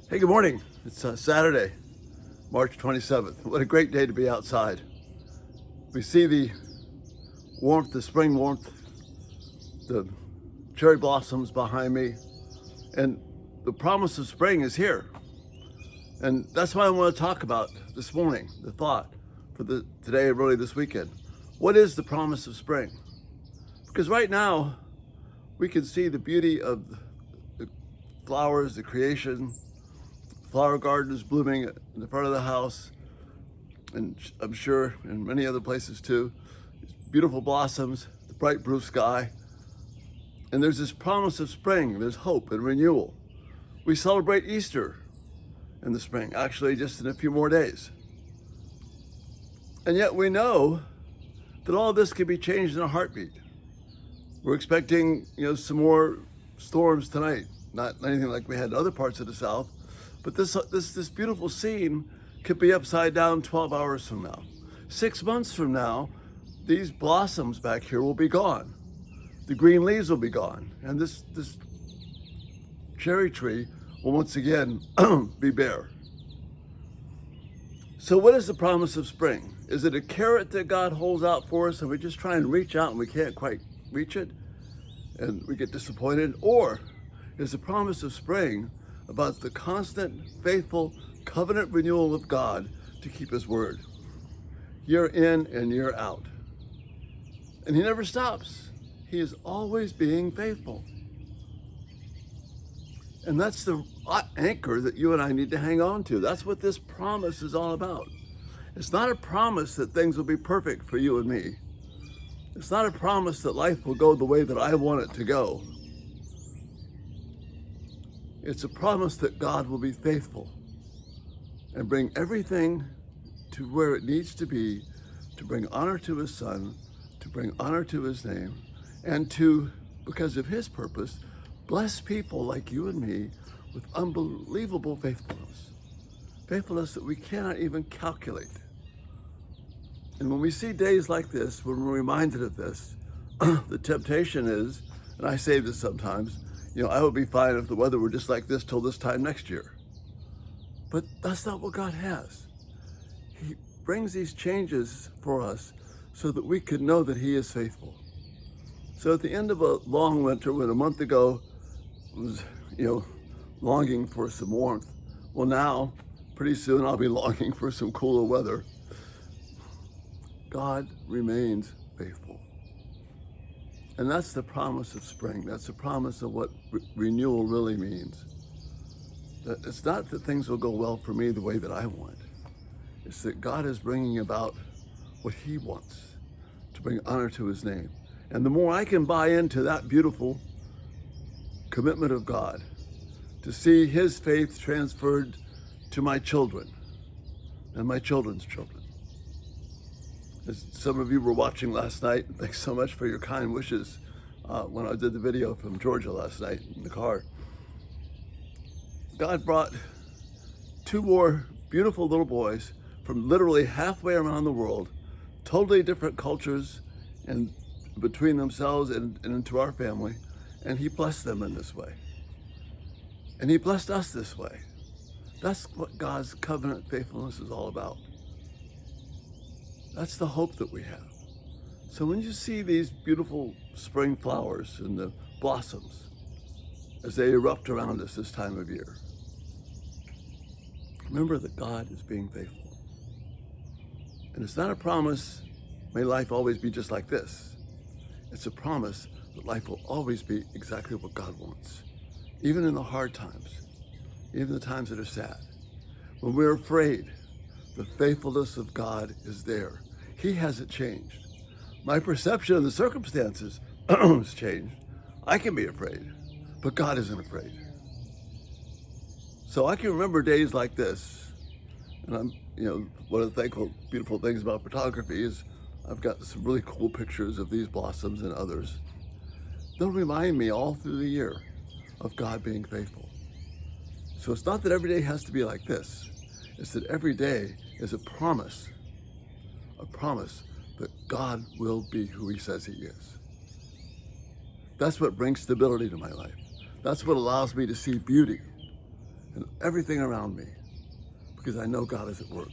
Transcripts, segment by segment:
Hey, good morning. It's Saturday, March 27th. What a great day to be outside. We see the warmth, the spring warmth, the cherry blossoms behind me, and the promise of spring is here. And that's why I want to talk about this morning, the thought for today and really this weekend. What is the promise of spring? Because right now, we can see the beauty of the flowers, the creation, flower gardens blooming in the front of the house, and I'm sure in many other places too. Beautiful blossoms, the bright blue sky, and there's this promise of spring. There's hope and renewal. We celebrate Easter in the spring, actually just in a few more days. And yet we know that all this can be changed in a heartbeat. We're expecting, some more storms tonight. Not anything like we had in other parts of the South, but this beautiful scene could be upside down 12 hours from now. 6 months from now, these blossoms back here will be gone. The green leaves will be gone, and this cherry tree will once again be bare. So what is the promise of spring? Is it a carrot that God holds out for us and we just try and reach out and we can't quite reach it and we get disappointed? Or is the promise of spring about the constant, faithful, covenant renewal of God to keep his word, year in and year out? And he never stops. He is always being faithful. And that's the anchor that you and I need to hang on to. That's what this promise is all about. It's not a promise that things will be perfect for you and me. It's not a promise that life will go the way that I want it to go. It's a promise that God will be faithful and bring everything to where it needs to be to bring honor to his Son, to bring honor to his name, and to, because of his purpose, bless people like you and me with unbelievable faithfulness. Faithfulness that we cannot even calculate. And when we see days like this, when we're reminded of this, the temptation is, and I say this sometimes, I would be fine if the weather were just like this till this time next year. But that's not what God has. He brings these changes for us so that we could know that he is faithful. So at the end of a long winter, when a month ago was, longing for some warmth, well now, pretty soon I'll be longing for some cooler weather. God remains faithful. And that's the promise of spring. That's the promise of what renewal really means. That it's not that things will go well for me the way that I want. It's that God is bringing about what he wants to bring honor to his name. And the more I can buy into that beautiful commitment of God, to see his faith transferred to my children and my children's children. As some of you were watching last night, thanks so much for your kind wishes when I did the video from Georgia last night in the car. God brought 2 more beautiful little boys from literally halfway around the world, totally different cultures and between themselves and into our family, and he blessed them in this way. And he blessed us this way. That's what God's covenant faithfulness is all about. That's the hope that we have. So when you see these beautiful spring flowers and the blossoms as they erupt around us this time of year, remember that God is being faithful. And it's not a promise, may life always be just like this. It's a promise that life will always be exactly what God wants. Even in the hard times, even the times that are sad. When we're afraid, the faithfulness of God is there. He hasn't changed. My perception of the circumstances has changed. I can be afraid, but God isn't afraid. So I can remember days like this, and I'm, one of the thankful, beautiful things about photography is I've got some really cool pictures of these blossoms and others. They'll remind me all through the year of God being faithful. So it's not that every day has to be like this. It's that every day is a promise that God will be who he says he is. That's what brings stability to my life. That's what allows me to see beauty and everything around me, because I know God is at work.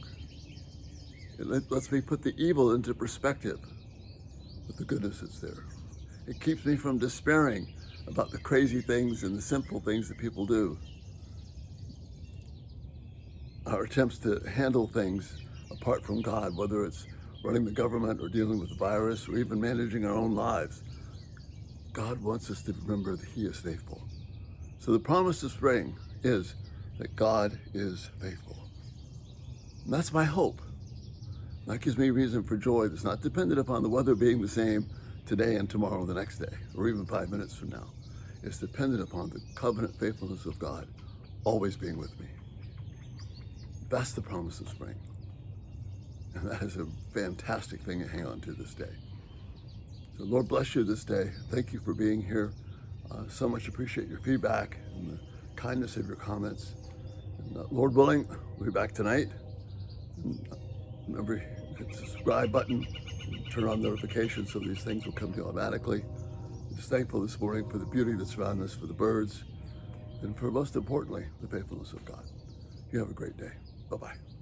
It lets me put the evil into perspective with the goodness that's there. It keeps me from despairing about the crazy things and the sinful things that people do. Our attempts to handle things apart from God, whether it's running the government or dealing with the virus or even managing our own lives, God wants us to remember that He is faithful. So the promise of spring is that God is faithful. And that's my hope. That gives me reason for joy that's not dependent upon the weather being the same today and tomorrow the next day, or even 5 minutes from now. It's dependent upon the covenant faithfulness of God always being with me. That's the promise of spring. And that is a fantastic thing to hang on to this day. So Lord bless you this day. Thank you for being here. So much appreciate your feedback and the kindness of your comments. And Lord willing, we'll be back tonight. And remember, hit the subscribe button and turn on notifications so these things will come to you automatically. I'm just thankful this morning for the beauty that's around us, for the birds, and for most importantly, the faithfulness of God. You have a great day. Bye-bye.